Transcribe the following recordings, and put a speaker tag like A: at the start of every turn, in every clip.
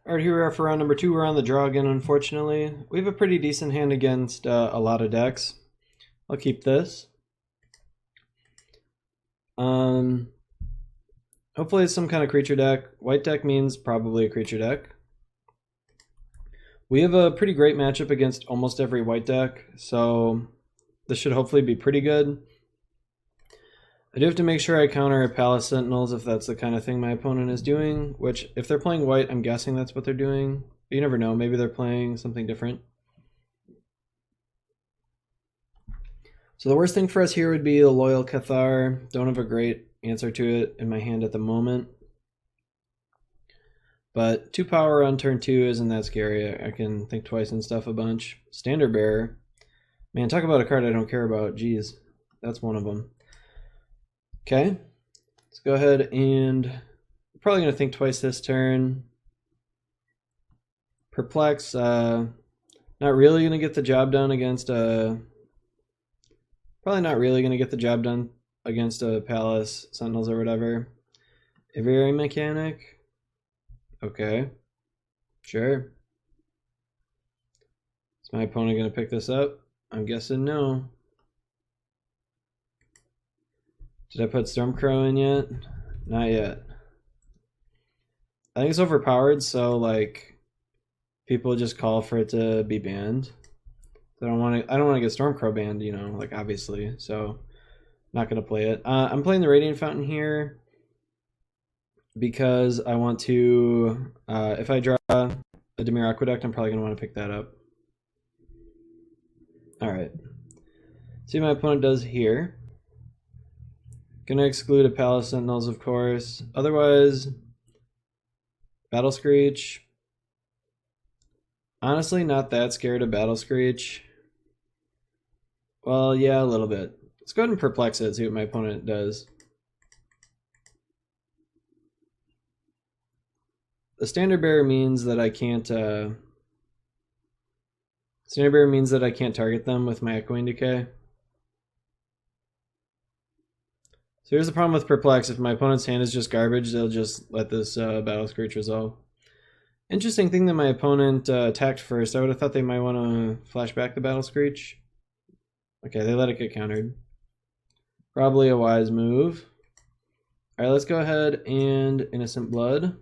A: Alright, here we are for round number 2. We're on the draw again, unfortunately. We have a pretty decent hand against a lot of decks. I'll keep this. Hopefully it's some kind of creature deck. White deck means probably a creature deck. We have a pretty great matchup against almost every white deck, so this should hopefully be pretty good. I do have to make sure I counter Palace Sentinels if that's the kind of thing my opponent is doing, which if they're playing white, I'm guessing that's what they're doing. But you never know, maybe they're playing something different. So the worst thing for us here would be the Loyal Cathar. Don't have a great answer to it in my hand at the moment. But 2 power on turn 2 isn't that scary. I can think twice and stuff a bunch. Standard Bearer. Man, talk about a card I don't care about. Jeez, that's one of them. Okay, let's go ahead and I'm probably going to think twice this turn. Perplex, not really going to get the job done against a... Probably not really going to get the job done against a Palace Sentinels or whatever. Aviary Mechanic. Okay, sure. Is my opponent going to pick this up? I'm guessing no. Did I put Stormcrow in yet? Not yet. I think it's overpowered, so like people just call for it to be banned. I don't want to get Stormcrow banned, you know, like obviously. So not gonna play it. I'm playing the Radiant Fountain here because I want to. If I draw a Dimir Aqueduct, I'm probably gonna want to pick that up. All right. See what my opponent does here. Gonna exclude a Palace Sentinels, of course. Otherwise, Battle Screech. Honestly, not that scared of Battle Screech. Well, yeah, a little bit. Let's go ahead and Perplex it, see what my opponent does. The Standard Bearer means that I can't... Standard Bearer means that I can't target them with my Echoing Decay. So here's the problem with Perplex. If my opponent's hand is just garbage, they'll just let this Battle Screech resolve. Interesting thing that my opponent attacked first. I would have thought they might want to flash back the Battle Screech. Okay, they let it get countered. Probably a wise move. Alright, let's go ahead and Innocent Blood.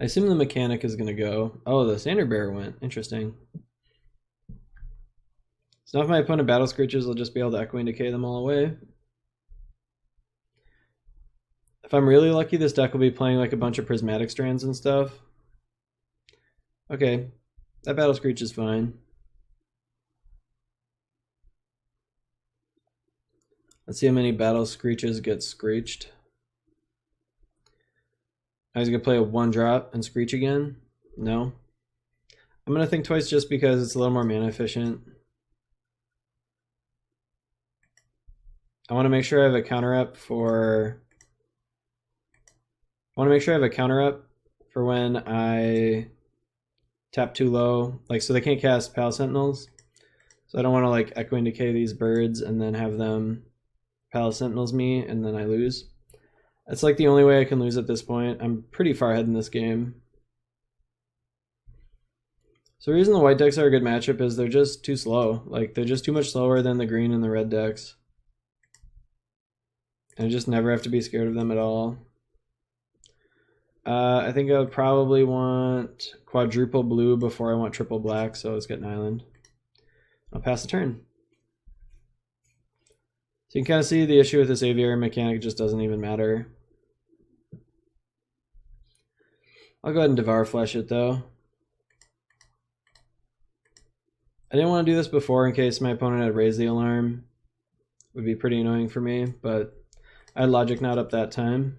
A: I assume the mechanic is going to go. Oh, the Standard Bearer went. Interesting. So now if my opponent Battle Screeches, I'll just be able to Echoing Decay them all away. If I'm really lucky, this deck will be playing like a bunch of Prismatic Strands and stuff. Okay, that Battle Screech is fine. Let's see how many Battle Screeches get screeched. I was going to play a 1-drop and Screech again. No. I'm going to think twice just because it's a little more mana efficient. I want to make sure I have a counter up for... I want to make sure I have a counter up for when I tap too low. Like, so they can't cast Palace Sentinels. So I don't want to like Echoing Decay these birds and then have them Palace Sentinels me and then I lose. That's like the only way I can lose at this point. I'm pretty far ahead in this game. So the reason the white decks are a good matchup is they're just too slow. Like, they're just too much slower than the green and the red decks. And I just never have to be scared of them at all. I think I would probably want quadruple blue before I want triple black, so let's get an island. I'll pass the turn. So you can kind of see the issue with this Aviary Mechanic, it just doesn't even matter. I'll go ahead and Devour Flesh it though. I didn't want to do this before in case my opponent had raised the alarm. It would be pretty annoying for me, but I had Logic Knot up that time.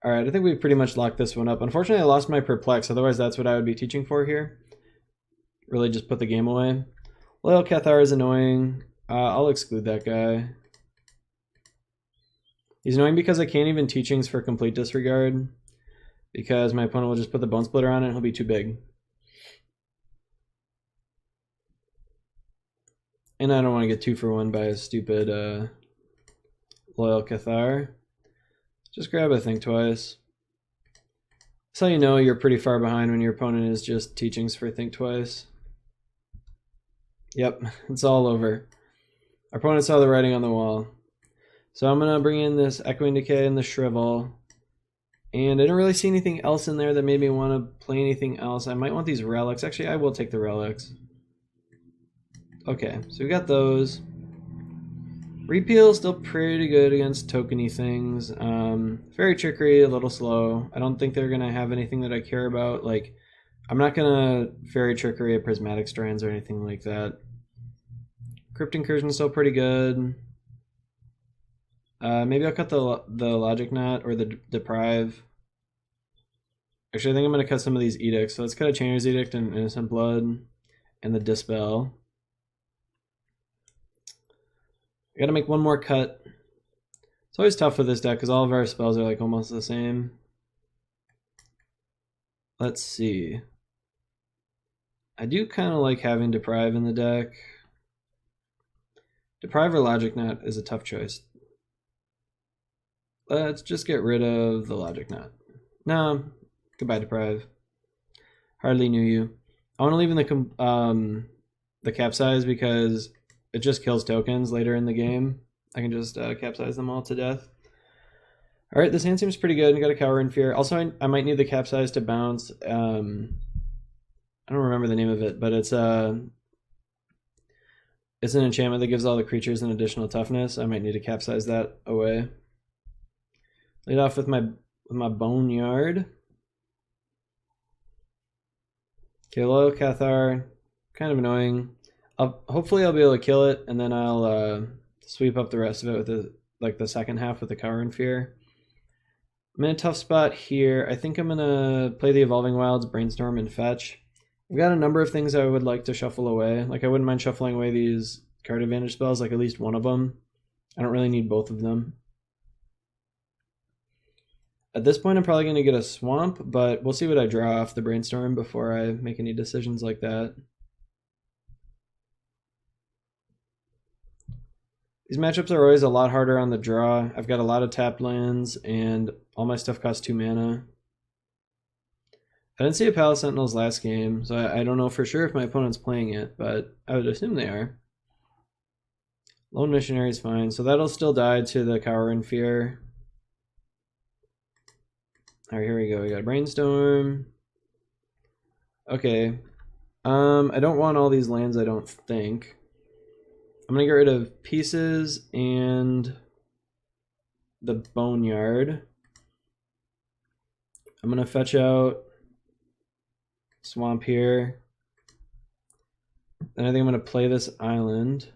A: Alright, I think we pretty much locked this one up. Unfortunately, I lost my Perplex, otherwise that's what I would be teaching for here. Really just put the game away. Loyal Cathar is annoying. I'll exclude that guy. He's annoying because I can't even teachings for complete disregard. Because my opponent will just put the Bone Splitter on it and he'll be too big. And I don't want to get 2 for 1 by a stupid Loyal Cathar. Just grab a Think Twice. So you know you're pretty far behind when your opponent is just teachings for think twice. Yep, it's all over. Our opponent saw the writing on the wall. So I'm gonna bring in this Echoing Decay and the Shrivel. And I didn't really see anything else in there that made me want to play anything else. I might want these relics. Actually, I will take the relics. Okay, so we got those. Repeal still pretty good against tokeny things. Fairy Trickery, a little slow. I don't think they're going to have anything that I care about. Like, I'm not going to Fairy Trickery a Prismatic Strands or anything like that. Crypt Incursion still pretty good. Maybe I'll cut the Logic Knot or the Deprive. Actually, I think I'm going to cut some of these Edicts. So let's cut a Chainer's Edict and Innocent Blood and the Dispel. I gotta make one more cut. It's always tough with this deck because all of our spells are like almost the same. Let's see. I do kind of like having Deprive in the deck. Deprive or Logic Knot is a tough choice. Let's just get rid of the Logic Knot. No, goodbye Deprive. Hardly knew you. I want to leave in the Capsize because it just kills tokens later in the game. I can just capsize them all to death. All right, this hand seems pretty good. We got a Cower in Fear. Also, I might need the Capsize to bounce. I don't remember the name of it, but it's an enchantment that gives all the creatures an additional toughness. I might need to capsize that away. Lead off with my Boneyard. Okay, Loyal Cathar, kind of annoying. Hopefully I'll be able to kill it, and then I'll sweep up the rest of it with the second half with the Cower in Fear. I'm in a tough spot here. I think I'm gonna play the Evolving Wilds, Brainstorm, and Fetch. I've got a number of things I would like to shuffle away. Like I wouldn't mind shuffling away these card advantage spells, like at least one of them. I don't really need both of them. At this point, I'm probably gonna get a Swamp, but we'll see what I draw off the Brainstorm before I make any decisions like that. These matchups are always a lot harder on the draw. I've got a lot of tapped lands, and all my stuff costs 2 mana. I didn't see a Palace Sentinels last game, so I don't know for sure if my opponent's playing it, but I would assume they are. Lone Missionary is fine, so that'll still die to the Cower in Fear. Alright, here we go. We got a Brainstorm. Okay. I don't want all these lands, I don't think. I'm going to get rid of Pieces and the Boneyard. I'm going to fetch out Swamp here. Then I think I'm going to play this island.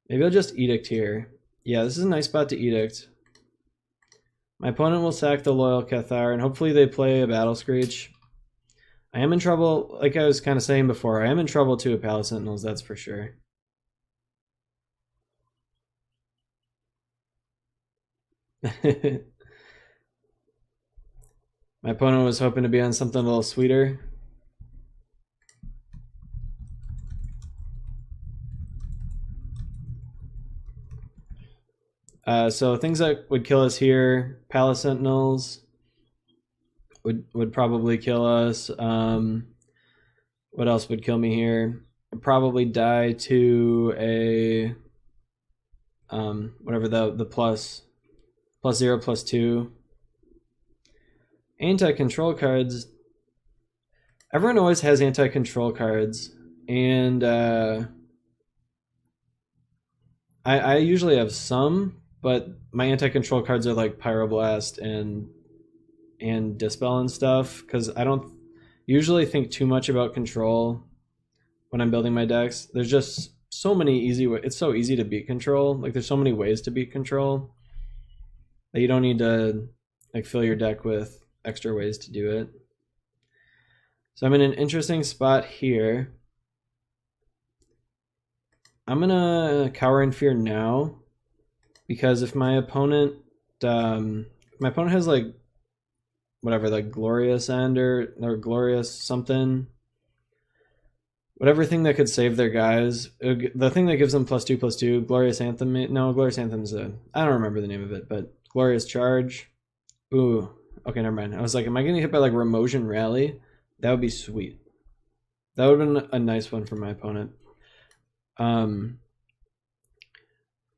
A: Maybe I'll just Edict here. Yeah, this is a nice spot to Edict. My opponent will sack the Loyal Cathar, and hopefully they play a Battle Screech. I am in trouble, like I was kind of saying before, I am in trouble too with Palace Sentinels, that's for sure. My opponent was hoping to be on something a little sweeter. So things that would kill us here, Palace Sentinels would probably kill us. What else would kill me here? I'd probably die to a whatever the +0 +2. Anti-control cards. Everyone always has anti-control cards, and I usually have some, but my anti-control cards are like Pyroblast and Dispel and stuff, because I don't usually think too much about control when I'm building my decks. There's just so many easy ways. It's so easy to beat control. Like there's so many ways to beat control that you don't need to like fill your deck with extra ways to do it. So I'm in an interesting spot here. I'm gonna Cower in Fear now, because if my opponent has like whatever, like Glorious End or Glorious something, whatever thing that could save their guys, the thing that gives them +2/+2, Glorious Anthem. No, Glorious Anthem's I don't remember the name of it, but Glorious Charge Ooh, okay, never mind. I was like, am I getting hit by like Remotion Rally? That would be sweet. That would have been a nice one for my opponent.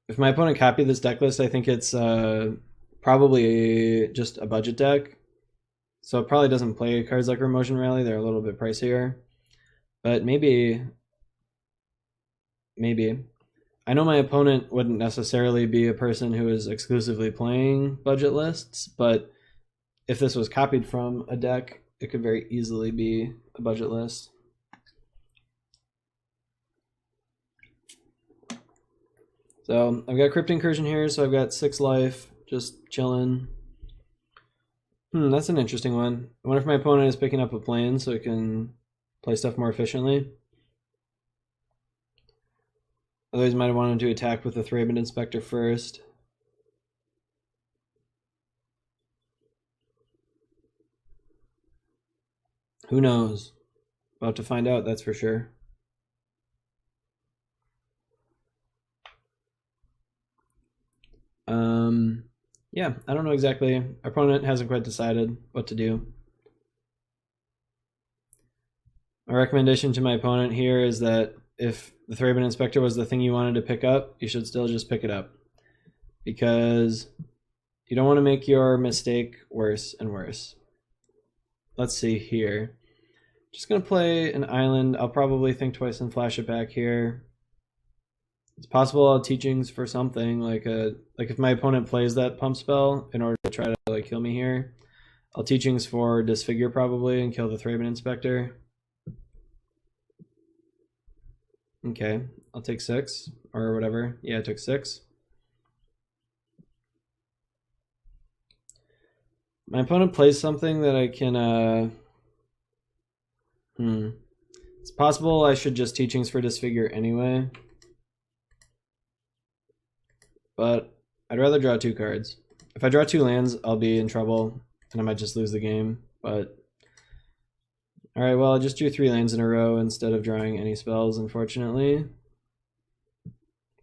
A: If my opponent copied this deck list, I think it's probably just a budget deck. So it probably doesn't play cards like Remotion Rally. They're a little bit pricier. But maybe. I know my opponent wouldn't necessarily be a person who is exclusively playing budget lists, but if this was copied from a deck, it could very easily be a budget list. So I've got Crypt Incursion here, so I've got 6 life, just chilling. That's an interesting one. I wonder if my opponent is picking up a plane so it can play stuff more efficiently. Otherwise, might have wanted to attack with the Thraben Inspector first. Who knows? About to find out, that's for sure. Yeah, I don't know exactly. Our opponent hasn't quite decided what to do. My recommendation to my opponent here is that if the Thraben Inspector was the thing you wanted to pick up, you should still just pick it up. Because you don't want to make your mistake worse and worse. Let's see here. Just going to play an island. I'll probably think twice and flash it back here. It's possible I'll teachings for something like if my opponent plays that pump spell in order to try to like kill me here, I'll teachings for disfigure probably and kill the Thraben Inspector. Okay, I'll take 6 or whatever. Yeah, I took 6. My opponent plays something that I can It's possible I should just teachings for disfigure anyway. But I'd rather draw 2 cards. If I draw 2 lands, I'll be in trouble, and I might just lose the game. But alright, well, I just drew 3 lands in a row instead of drawing any spells, unfortunately.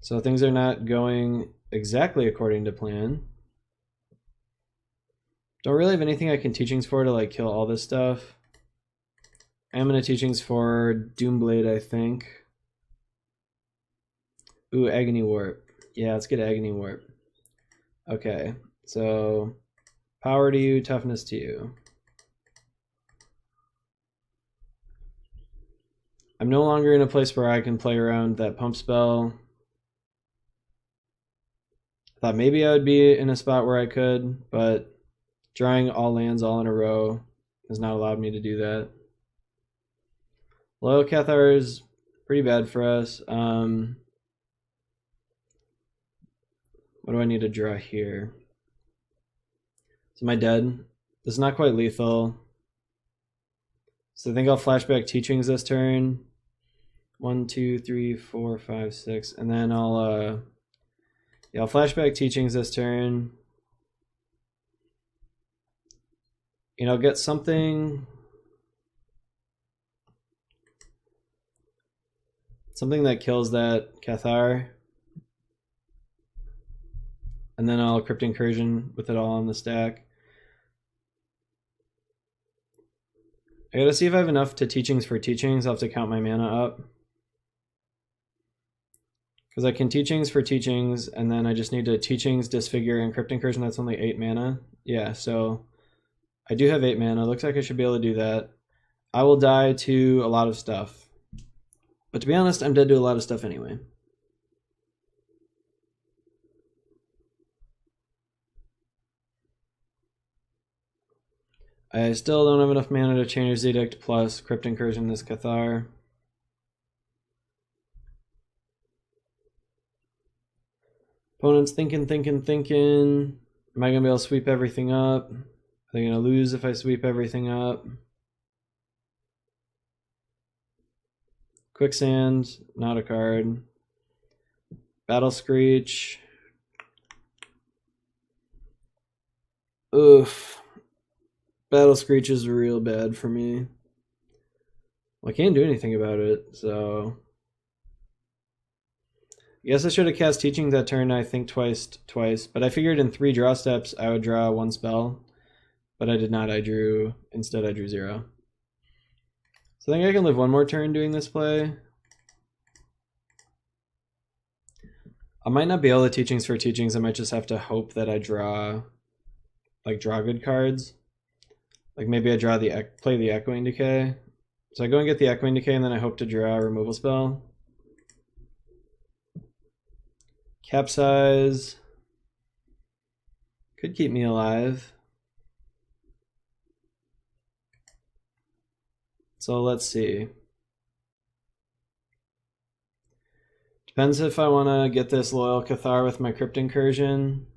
A: So things are not going exactly according to plan. Don't really have anything I can teachings for to like kill all this stuff. I am gonna teachings for Doomblade, I think. Ooh, Agony Warp. Yeah, let's get Agony Warp. Okay, so power to you, toughness to you. I'm no longer in a place where I can play around that pump spell. I thought maybe I would be in a spot where I could, but drawing all lands all in a row has not allowed me to do that. Loyal Cathar is pretty bad for us. What do I need to draw here? So am I dead? This is not quite lethal. So I think I'll flashback teachings this turn. 1, 2, 3, 4, 5, 6. And then I'll flashback teachings this turn. You know, get something that kills that Cathar. And then I'll Crypt Incursion with it all on the stack. I gotta see if I have enough to teachings for teachings. I'll have to count my mana up. Because I can teachings for teachings, and then I just need to teachings, disfigure, and Crypt Incursion. That's only 8 mana. Yeah, so I do have 8 mana. Looks like I should be able to do that. I will die to a lot of stuff. But to be honest, I'm dead to a lot of stuff anyway. I still don't have enough mana to Chainer's Edict plus Crypt Incursion this Cathar. Opponent's thinking. Am I going to be able to sweep everything up? Are they going to lose if I sweep everything up? Quicksand, not a card. Battle Screech. Oof. Battle Screech is real bad for me. Well, I can't do anything about it, so... I guess I should have cast Teachings that turn, I think twice, but I figured in 3 draw steps I would draw 1 spell. but I did not. Instead I drew 0. So I think I can live one more turn doing this play. I might not be able to teachings for teachings. I might just have to hope that I draw good cards. Like maybe I play the Echoing Decay. So I go and get the Echoing Decay, and then I hope to draw a removal spell. Capsize could keep me alive. So let's see. Depends if I want to get this Loyal Cathar with my Crypt Incursion.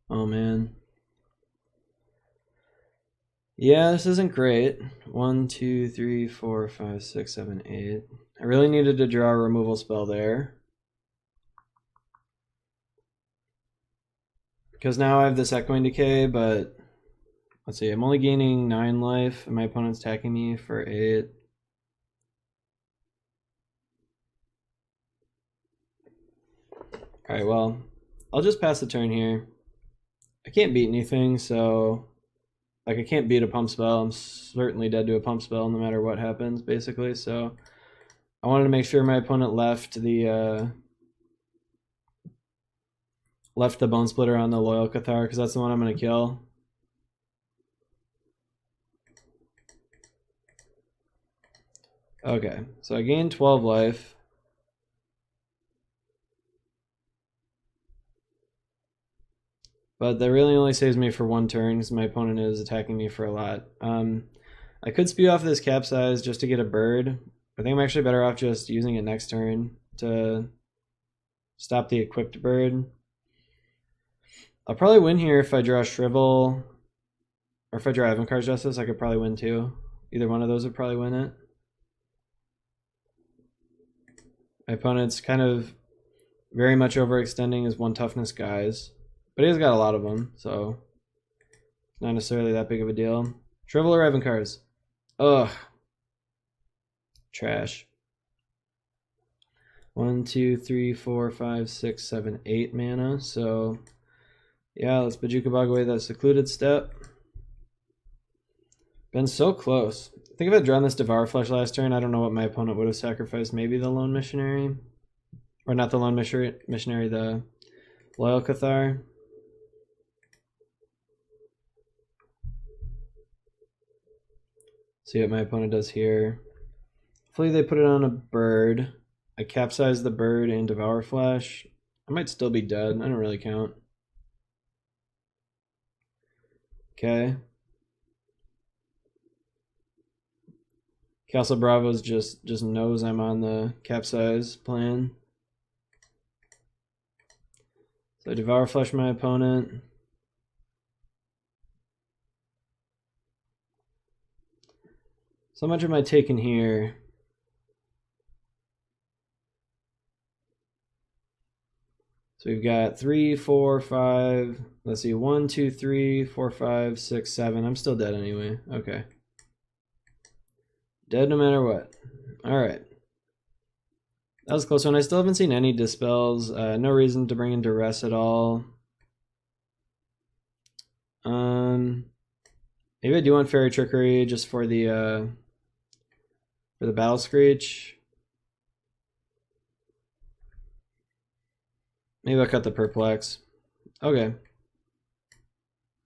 A: Oh man. Yeah, this isn't great. 1, 2, 3, 4, 5, 6, 7, 8. I really needed to draw a removal spell there. Because now I have this Echoing Decay, but let's see, I'm only gaining 9 life, and my opponent's attacking me for 8. Alright, well, I'll just pass the turn here. I can't beat anything, so like I can't beat a pump spell. I'm certainly dead to a pump spell no matter what happens, basically. So I wanted to make sure my opponent left the Bone Splitter on the Loyal Cathar, because that's the one I'm going to kill. Okay, so I gained 12 life. But that really only saves me for 1 turn because my opponent is attacking me for a lot. I could spew off this Capsize just to get a bird. I think I'm actually better off just using it next turn to stop the equipped bird. I'll probably win here if I draw Shrivel, or if I draw Ivankar's Justice. I could probably win too. Either one of those would probably win it. My opponent's kind of very much overextending his 1 toughness guys. But he's got a lot of them, so not necessarily that big of a deal. Shrivel or Ivankar's? Ugh. Trash. 1, 2, 3, 4, 5, 6, 7, 8 mana. So yeah, let's Bojuka Bog away that Secluded Step. Been so close. I think if I'd drawn this Devour Flesh last turn, I don't know what my opponent would have sacrificed. Maybe the Lone Missionary. Or not the Lone Missionary, the Loyal Cathar. See what my opponent does here. Hopefully they put it on a bird. I capsize the bird and Devour Flash. I might still be dead. I don't really count. Okay. Castle Bravos just knows I'm on the capsize plan. So I Devour Flash my opponent. So much am I taking here? So we've got 3, 4, 5. Let's see, 1, 2, 3, 4, 5, 6, 7. I'm still dead anyway. Okay. Dead no matter what. All right. That was a close one. I still haven't seen any dispels. No reason to bring in duress at all. Maybe I do want Fairy Trickery just for the Battle Screech. Maybe I'll cut the Perplex. Okay.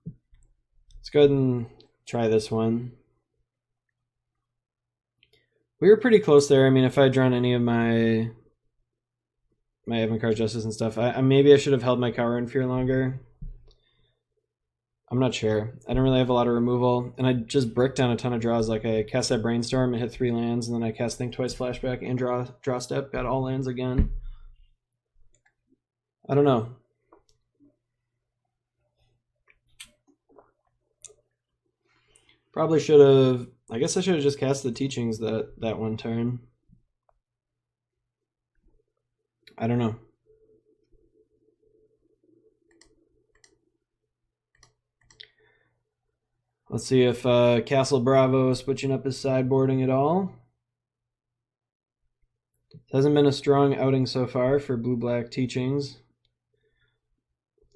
A: Let's go ahead and try this one. We were pretty close there. I mean, if I had drawn any of my Ivankar's Justice and stuff, maybe I should have held my Cower in Fear longer. I'm not sure. I don't really have a lot of removal, and I just bricked down a ton of draws. Like I cast that Brainstorm and hit 3 lands, and then I cast Think Twice Flashback and draw step, got all lands again. I don't know. Probably should have. I guess I should have just cast the Teachings that one turn. I don't know. Let's see if Castle Bravo is switching up his sideboarding at all. It hasn't been a strong outing so far for Blue-Black Teachings.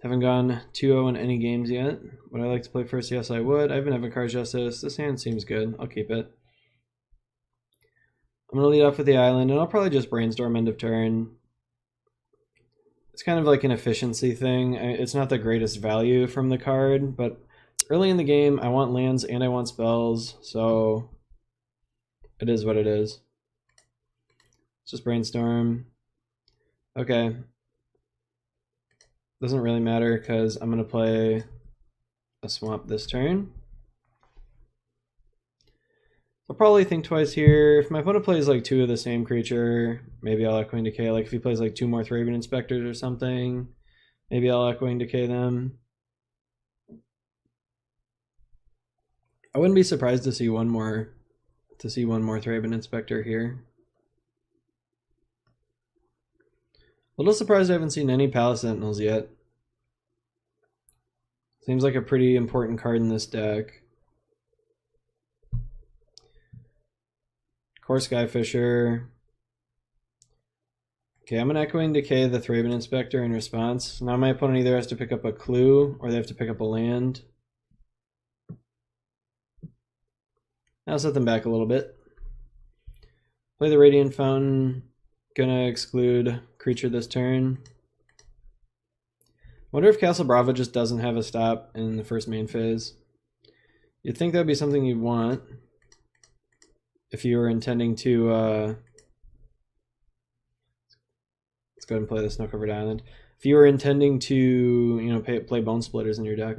A: Haven't gone 2-0 in any games yet. Would I like to play first? Yes, I would. I haven't have a card justice. This hand seems good. I'll keep it. I'm going to lead off with the island, and I'll probably just brainstorm end of turn. It's kind of like an efficiency thing. It's not the greatest value from the card, but it's early in the game. I want lands and I want spells, so it is what it is. Let's just brainstorm. Okay. Doesn't really matter because I'm going to play a swamp this turn. I'll probably think twice here. If my opponent plays like 2 of the same creature, maybe I'll Echoing Decay. Like if he plays like 2 more Thraben Inspectors or something, maybe I'll Echoing Decay them. I wouldn't be surprised to see one more Thraben Inspector here. A little surprised I haven't seen any Palace Sentinels yet. Seems like a pretty important card in this deck. Core Skyfisher. Okay, I'm gonna Echoing Decay the Thraben Inspector in response. Now my opponent either has to pick up a clue or they have to pick up a land. I'll set them back a little bit. Play the Radiant Fountain. Gonna exclude creature this turn. Wonder if Castle Brava just doesn't have a stop in the first main phase. You'd think that'd be something you'd want if you were intending to let's go ahead and play the Snow-Covered Island. If you were intending to, you know, play Bone Splitters in your deck.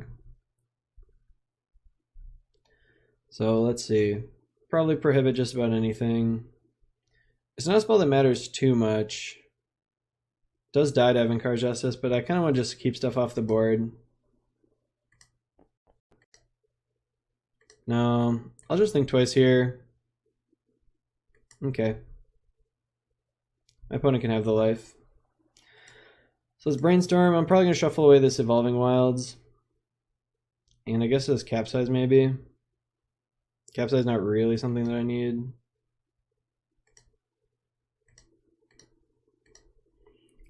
A: So let's see. Probably prohibit just about anything. It's not a spell that matters too much. It does die to Avant-Card Justice, but I kind of want to just keep stuff off the board. No, I'll just think twice here. Okay. My opponent can have the life. So let's brainstorm. I'm probably going to shuffle away this Evolving Wilds. And I guess this Capsize maybe. Capsize not really something that I need.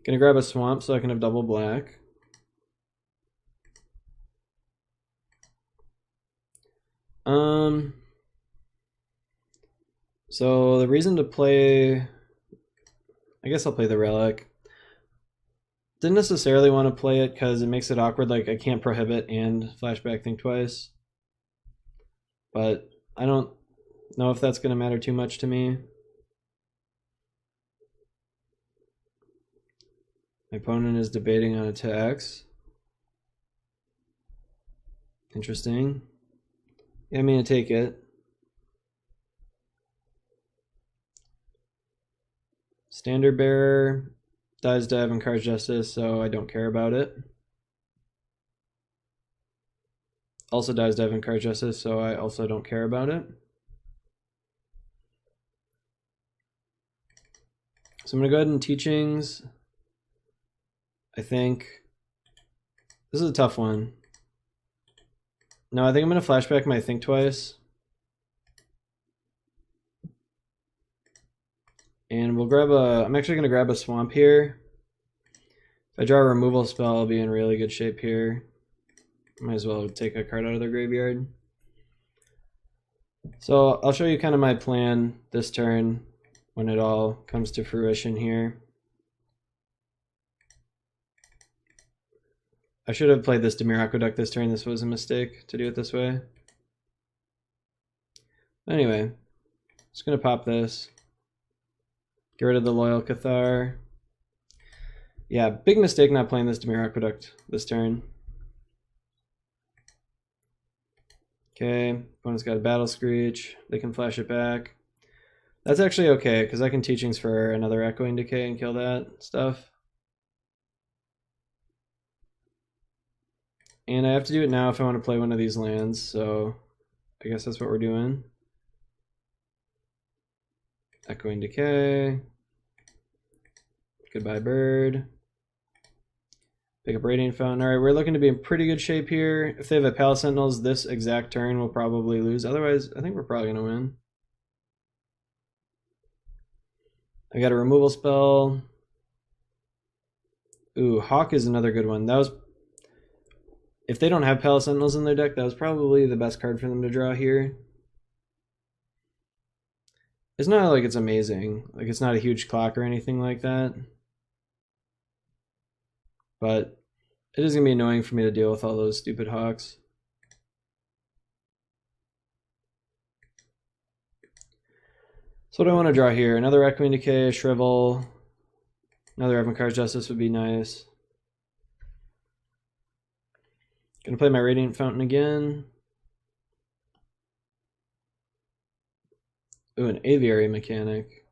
A: Gonna grab a swamp so I can have double black. So the reason to play, I guess I'll play the Relic. Didn't necessarily want to play it because it makes it awkward, like I can't prohibit and flashback think twice. But I don't know if that's gonna matter too much to me. My opponent is debating on attacks. Interesting. Yeah, I'm gonna take it. Standard Bearer dies to Avant-Card Justice, so I don't care about it. Also dies to Avant-Card Justice, so I also don't care about it. So I'm gonna go ahead and Teachings. I think this is a tough one. No, I think I'm gonna flashback my think twice. And we'll grab a, I'm actually gonna grab a swamp here. If I draw a removal spell, I'll be in really good shape here. Might as well take a card out of the graveyard. So I'll show you kind of my plan this turn when it all comes to fruition here. I should have played this Dimir Aqueduct this turn. This was a mistake to do it this way. Anyway, just gonna pop this. Get rid of the Loyal Cathar. Yeah, big mistake not playing this Dimir Aqueduct this turn. Okay, opponent's got a Battle Screech. They can flash it back. That's actually okay, because I can Teachings for another Echoing Decay and kill that stuff. And I have to do it now if I want to play one of these lands, so I guess that's what we're doing. Echoing Decay. Goodbye, bird. Pick up Radiant Fountain. Alright, we're looking to be in pretty good shape here. If they have a Palace Sentinels, this exact turn we'll probably lose. Otherwise, I think we're probably going to win. I got a removal spell. Ooh, Hawk is another good one. That was if they don't have Palace Sentinels in their deck, that was probably the best card for them to draw here. It's not like it's amazing. Like, it's not a huge clock or anything like that. But it is going to be annoying for me to deal with all those stupid hawks. So what do I want to draw here? Another Echoing Decay, Shrivel. Another Avant-Garde Justice would be nice. Gonna play my Radiant Fountain again. Ooh, an Aviary Mechanic.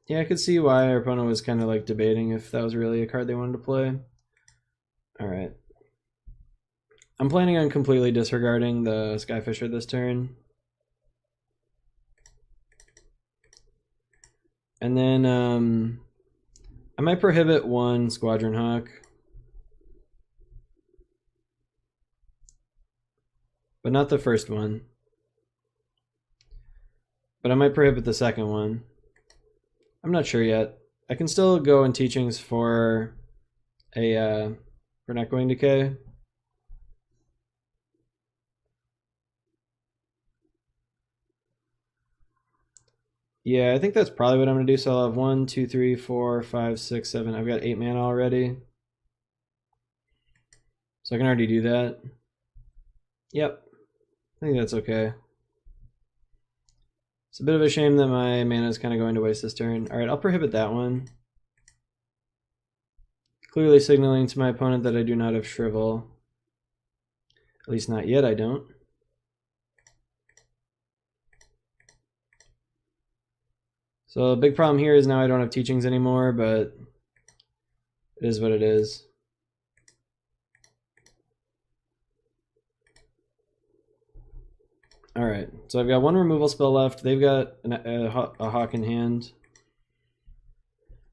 A: Yeah, I could see why our opponent was kind of like debating if that was really a card they wanted to play. Alright. I'm planning on completely disregarding the Skyfisher this turn. And then I might prohibit one Squadron Hawk. But not the first one. But I might prohibit the second one. I'm not sure yet. I can still go in teachings for an Echoing Decay. Yeah, I think that's probably what I'm gonna do. So I'll have 1, 2, 3, 4, 5, 6, 7. I've got 8 mana already. So I can already do that. Yep. I think that's okay. It's a bit of a shame that my mana is kind of going to waste this turn. Alright, I'll prohibit that one. Clearly signaling to my opponent that I do not have Shrivel. At least not yet, I don't. So the big problem here is now I don't have teachings anymore, but it is what it is. Alright, so I've got one removal spell left. They've got a hawk in hand.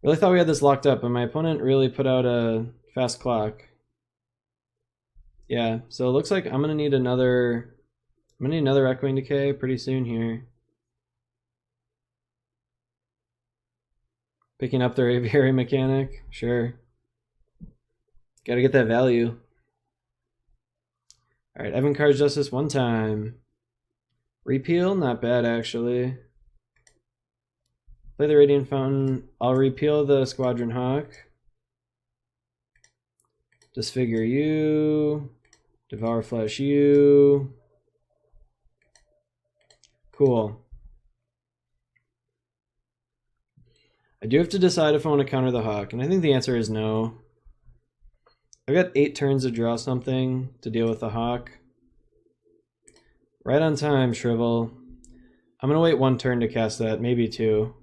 A: Really thought we had this locked up, but my opponent really put out a fast clock. Yeah, so it looks like I'm gonna need another Echoing Decay pretty soon here. Picking up their Aviary Mechanic, sure. Gotta get that value. Alright, Avant-Garde Justice one time. Repeal, not bad actually. Play the Radiant Fountain. I'll repeal the Squadron Hawk. Disfigure you. Devour Flesh you. Cool. I do have to decide if I want to counter the Hawk, and I think the answer is no. I've got 8 turns to draw something to deal with the Hawk. Right on time, Shrivel. I'm going to wait 1 turn to cast that, maybe 2.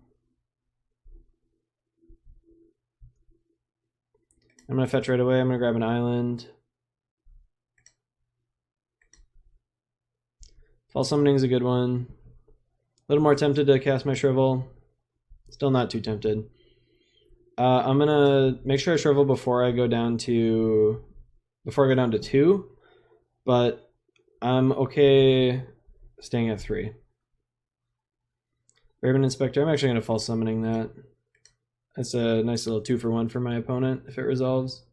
A: I'm going to fetch right away. I'm going to grab an island. Fall Summoning is a good one. A little more tempted to cast my Shrivel. Still not too tempted. I'm going to make sure I Shrivel before I go down to 2, but I'm okay staying at 3. Raven Inspector, I'm actually going to False Summoning that. That's a nice little 2-for-1 for my opponent if it resolves.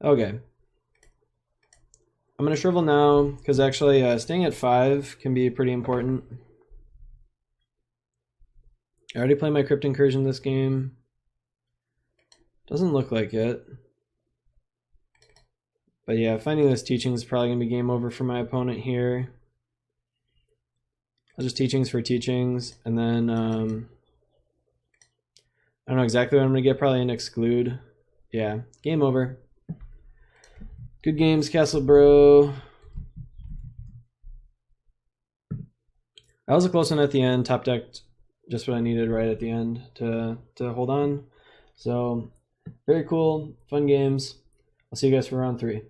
A: Okay. I'm going to Shrivel now, because actually staying at 5 can be pretty important. I already played my Crypt Incursion this game. Doesn't look like it. But yeah, finding this teaching is probably going to be game over for my opponent here. I'll just teachings for teachings, and then I don't know exactly what I'm going to get, probably an exclude. Yeah, game over. Good games, Castle Bro. That was a close one at the end, top decked just what I needed right at the end to hold on. So, very cool, fun games. I'll see you guys for round 3.